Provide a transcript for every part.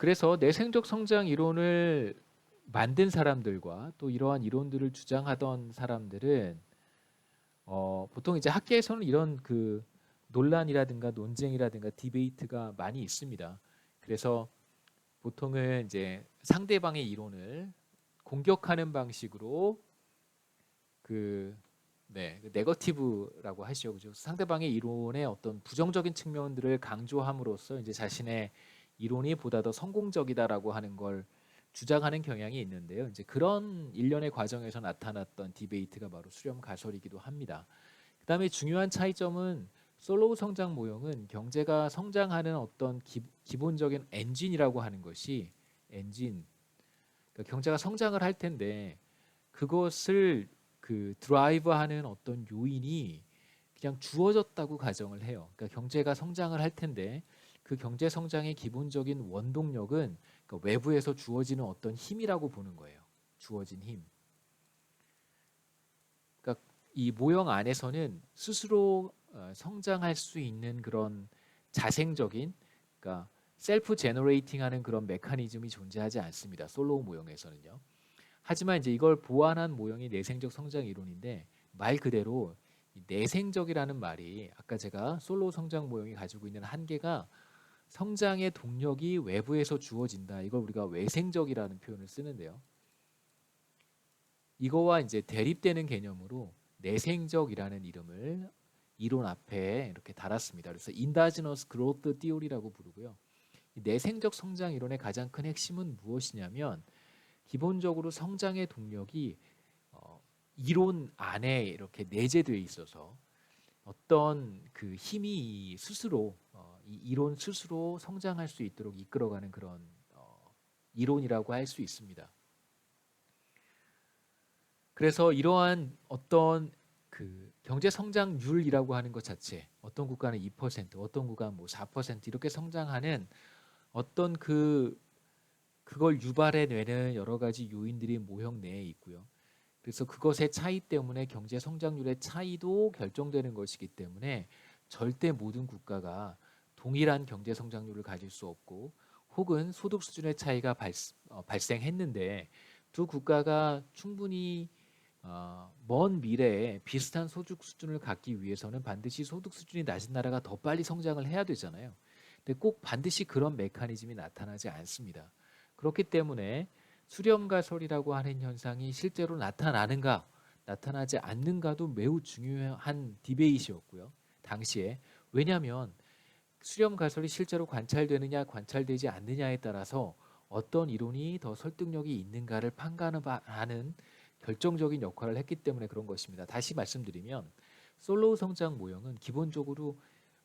그래서 내생적 성장 이론을 만든 사람들과 또 이러한 이론들을 주장하던 사람들은 보통 이제 학계에서는 이런 그 논란이라든가 논쟁이라든가 디베이트가 많이 있습니다. 그래서 보통은 이제 상대방의 이론을 공격하는 방식으로 그 네거티브라고 하시죠, 그죠? 상대방의 이론의 어떤 부정적인 측면들을 강조함으로써 이제 자신의 이론이 보다 더 성공적이다라고 하는 걸 주장하는 경향이 있는데요. 이제 그런 일련의 과정에서 나타났던 디베이트가 바로 수렴 가설이기도 합니다. 그다음에 중요한 차이점은 솔로우 성장 모형은 경제가 성장하는 어떤 기본적인 엔진이라고 하는 것이 엔진, 그러니까 경제가 성장을 할 텐데 그것을 그 드라이브하는 어떤 요인이 그냥 주어졌다고 가정을 해요. 그러니까 경제가 성장을 할 텐데 그 경제 성장의 기본적인 원동력은 그러니까 외부에서 주어지는 어떤 힘이라고 보는 거예요. 주어진 힘. 그러니까 이 모형 안에서는 스스로 성장할 수 있는 그런 자생적인, 그러니까 셀프 제너레이팅하는 그런 메커니즘이 존재하지 않습니다. 솔로우 모형에서는요. 하지만 이제 이걸 보완한 모형이 내생적 성장 이론인데, 말 그대로 이 내생적이라는 말이 아까 제가 솔로우 성장 모형이 가지고 있는 한계가 성장의 동력이 외부에서 주어진다. 이걸 우리가 외생적이라는 표현을 쓰는데요. 이거와 이제 대립되는 개념으로 내생적이라는 이름을 이론 앞에 이렇게 달았습니다. 그래서 인다지너스 그로스 티오리라고 부르고요. 이 내생적 성장 이론의 가장 큰 핵심은 무엇이냐면 기본적으로 성장의 동력이 이론 안에 이렇게 내재되어 있어서 어떤 그 힘이 스스로 이 이론 스스로 성장할 수 있도록 이끌어가는 그런 이론이라고 할 수 있습니다. 그래서 이러한 어떤 그 경제 성장률이라고 하는 것 자체, 어떤 국가는 2%, 어떤 국가는 뭐 4% 이렇게 성장하는 어떤 그걸 유발해내는 여러 가지 요인들이 모형 내에 있고요. 그래서 그것의 차이 때문에 경제 성장률의 차이도 결정되는 것이기 때문에 절대 모든 국가가 동일한 경제 성장률을 가질 수 없고, 혹은 소득 수준의 차이가 발생했는데 두 국가가 충분히 먼 미래에 비슷한 소득 수준을 갖기 위해서는 반드시 소득 수준이 낮은 나라가 더 빨리 성장을 해야 되잖아요. 근데 꼭 반드시 그런 메커니즘이 나타나지 않습니다. 그렇기 때문에 수렴가설이라고 하는 현상이 실제로 나타나는가 나타나지 않는가도 매우 중요한 디베이트였고요. 당시에. 왜냐하면 수렴가설이 실제로 관찰되느냐 관찰되지 않느냐에 따라서 어떤 이론이 더 설득력이 있는가를 판가름하는 결정적인 역할을 했기 때문에 그런 것입니다. 다시 말씀드리면 솔로우 성장 모형은 기본적으로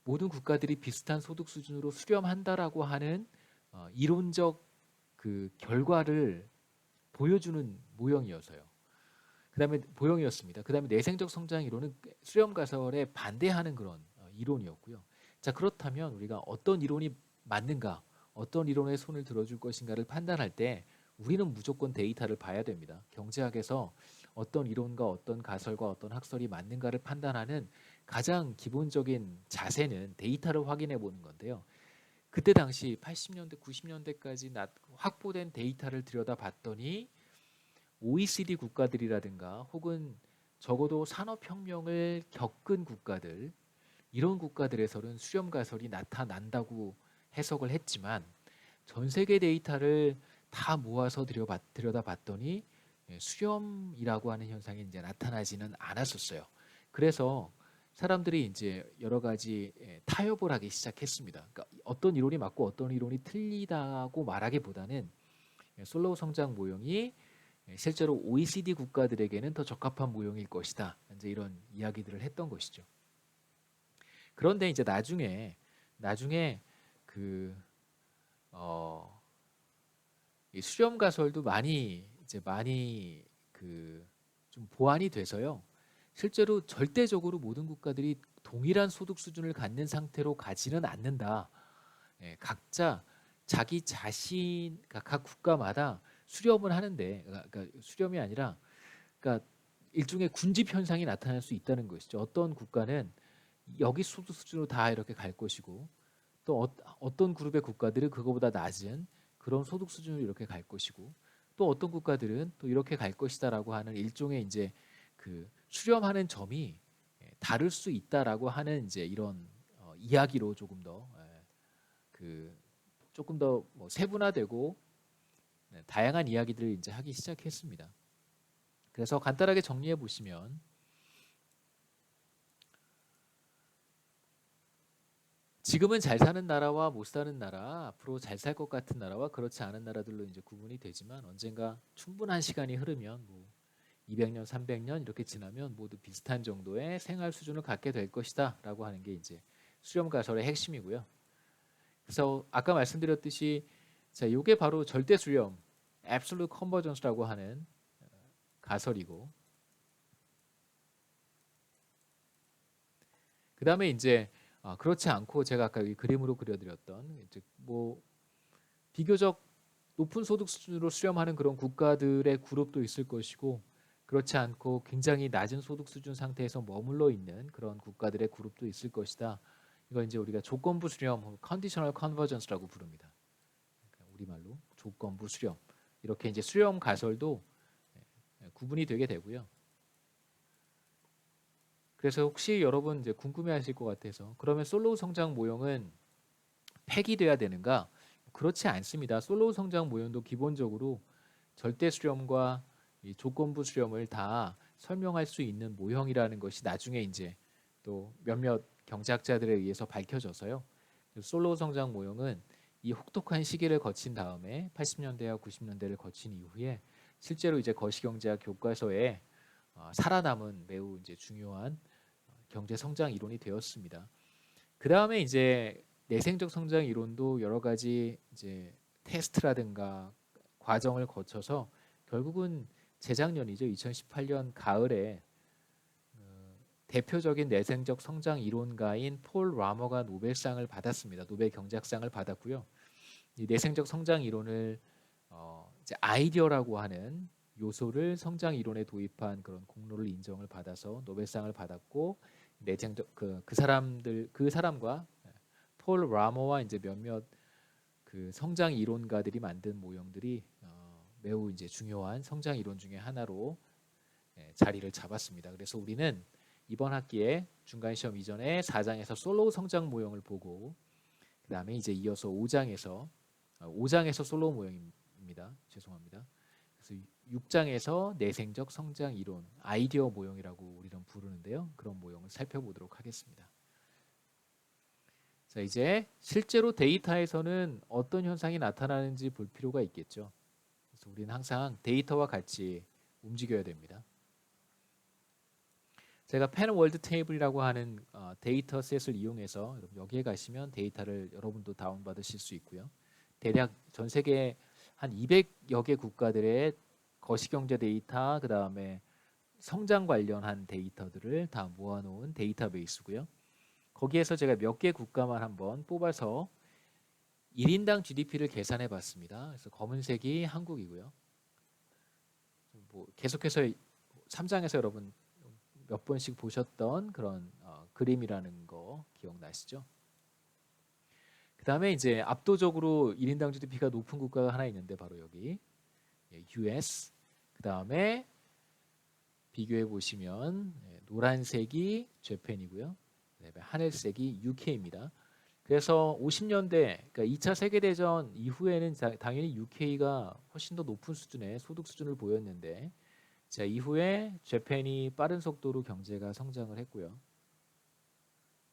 모든 국가들이 비슷한 소득 수준으로 수렴한다라고 하는 이론적 그 결과를 보여주는 모형이어서요. 그다음에 모형이었습니다. 그다음에 내생적 성장 이론은 수렴 가설에 반대하는 그런 이론이었고요. 자, 그렇다면 우리가 어떤 이론이 맞는가, 어떤 이론에 손을 들어줄 것인가를 판단할 때 우리는 무조건 데이터를 봐야 됩니다. 경제학에서 어떤 이론과 어떤 가설과 어떤 학설이 맞는가를 판단하는 가장 기본적인 자세는 데이터를 확인해 보는 건데요. 그때 당시 80년대, 90년대까지 확보된 데이터를 들여다봤더니 OECD 국가들이라든가 혹은 적어도 산업혁명을 겪은 국가들, 이런 국가들에서는 수렴 가설이 나타난다고 해석을 했지만 전 세계 데이터를 다 모아서 들여다봤더니 수렴이라고 하는 현상이 이제 나타나지는 않았었어요. 그래서 사람들이 이제 여러 가지 타협을 하기 시작했습니다. 그러니까 어떤 이론이 맞고 어떤 이론이 틀리다고 말하기보다는 솔로우 성장 모형이 실제로 OECD 국가들에게는 더 적합한 모형일 것이다. 이제 이런 이야기들을 했던 것이죠. 그런데 이제 나중에 그 이 수렴 가설도 많이 그 좀 보완이 돼서요. 실제로 절대적으로 모든 국가들이 동일한 소득 수준을 갖는 상태로 가지는 않는다. 각자 자기 자신, 그러니까 각 국가마다 수렴을 하는데, 그러니까 수렴이 아니라, 그러니까 일종의 군집 현상이 나타날 수 있다는 것이죠. 어떤 국가는 여기 소득 수준으로 다 이렇게 갈 것이고, 또 어떤 그룹의 국가들은 그거보다 낮은 그런 소득 수준으로 이렇게 갈 것이고 또 어떤 국가들은 또 이렇게 갈 것이다라고 하는 일종의 이제 그 수렴하는 점이 다를 수 있다라고 하는 이제 이런 이야기로 조금 더 그 조금 더 뭐 세분화되고 다양한 이야기들을 이제 하기 시작했습니다. 그래서 간단하게 정리해 보시면 지금은 잘 사는 나라와 못 사는 나라, 앞으로 잘 살 것 같은 나라와 그렇지 않은 나라들로 이제 구분이 되지만 언젠가 충분한 시간이 흐르면 뭐 200년, 300년 이렇게 지나면 모두 비슷한 정도의 생활 수준을 갖게 될 것이다라고 하는 게 이제 수렴 가설의 핵심이고요. 그래서 아까 말씀드렸듯이 자, 이게 바로 절대 수렴, absolute convergence라고 하는 가설이고 그 다음에 이제 그렇지 않고 제가 아까 이 그림으로 그려드렸던 이제 뭐 비교적 높은 소득 수준으로 수렴하는 그런 국가들의 그룹도 있을 것이고 그렇지 않고 굉장히 낮은 소득 수준 상태에서 머물러 있는 그런 국가들의 그룹도 있을 것이다. 이걸 이제 우리가 조건부 수렴, 컨디셔널 컨버전스라고 부릅니다. 우리말로 조건부 수렴. 이렇게 이제 수렴 가설도 구분이 되게 되고요. 그래서 혹시 여러분 이제 궁금해하실 것 같아서 그러면 솔로우 성장 모형은 폐기돼야 되는가? 그렇지 않습니다. 솔로우 성장 모형도 기본적으로 절대 수렴과 이 조건부 수렴을 다 설명할 수 있는 모형이라는 것이 나중에 이제 또 몇몇 경제학자들에 의해서 밝혀져서요. 솔로우 성장 모형은 이 혹독한 시기를 거친 다음에 80년대와 90년대를 거친 이후에 실제로 이제 거시경제학 교과서에 살아남은 매우 이제 중요한 경제 성장 이론이 되었습니다. 그 다음에 이제 내생적 성장 이론도 여러 가지 이제 테스트라든가 과정을 거쳐서 결국은 재작년이죠. 2018년 가을에 대표적인 내생적 성장 이론가인 폴 라머가 노벨상을 받았습니다. 노벨 경제학상을 받았고요. 이 내생적 성장 이론을 이제 아이디어라고 하는 요소를 성장 이론에 도입한 그런 공로를 인정을 받아서 노벨상을 받았고 내생적 그 사람과 폴 라머와 이제 몇몇 그 성장 이론가들이 만든 모형들이 매우 이제 중요한 성장 이론 중에 하나로 자리를 잡았습니다. 그래서 우리는 이번 학기에 중간 시험 이전에 4장에서 솔로우 성장 모형을 보고 그 다음에 이제 이어서 5장에서 솔로우 모형입니다. 죄송합니다. 그래서 6장에서 내생적 성장 이론, 아이디어 모형이라고 우리는 부르는데요. 그런 모형을 살펴보도록 하겠습니다. 자, 이제 실제로 데이터에서는 어떤 현상이 나타나는지 볼 필요가 있겠죠. 그래서 우리는 항상 데이터와 같이 움직여야 됩니다. 제가 펜월드 테이블이라고 하는 데이터셋을 이용해서 여기에 가시면 데이터를 여러분도 다운받으실 수 있고요. 대략 전 세계 한 200여 개 국가들의 거시경제 데이터, 그 다음에 성장 관련한 데이터들을 다 모아놓은 데이터베이스고요. 거기에서 제가 몇 개 국가만 한번 뽑아서 1인당 GDP를 계산해 봤습니다. 그래서 검은색이 한국이고요. 뭐 계속해서 3장에서 여러분 몇 번씩 보셨던 그런 그림이라는 거 기억나시죠? 그 다음에 이제 압도적으로 1인당 GDP가 높은 국가가 하나 있는데 바로 여기 US. 그 다음에 비교해 보시면 노란색이 재팬이고요. 그다음에 하늘색이 UK입니다. 그래서 50년대, 그러니까 2차 세계대전 이후에는 당연히 UK가 훨씬 더 높은 수준의 소득 수준을 보였는데 자, 이후에 재팬이 빠른 속도로 경제가 성장을 했고요.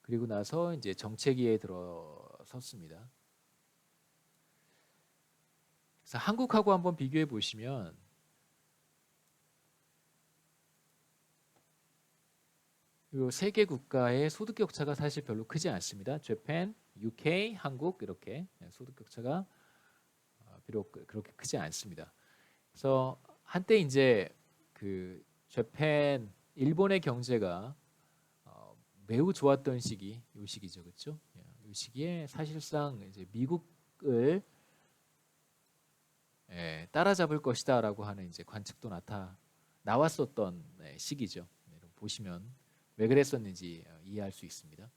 그리고 나서 이제 정체기에 들어섰습니다. 그래서 한국하고 한번 비교해 보시면 이 세 개 국가의 소득 격차가 사실 별로 크지 않습니다. 재팬, UK, 한국 이렇게 소득 격차가 비록 그렇게 크지 않습니다. 그래서 한때 이제 그 재팬, 일본의 경제가 매우 좋았던 시기, 이 시기죠, 그렇죠? 이 시기에 사실상 이제 미국을 따라잡을 것이다라고 하는 이제 관측도 나왔었던 시기죠. 보시면 왜 그랬었는지 이해할 수 있습니다.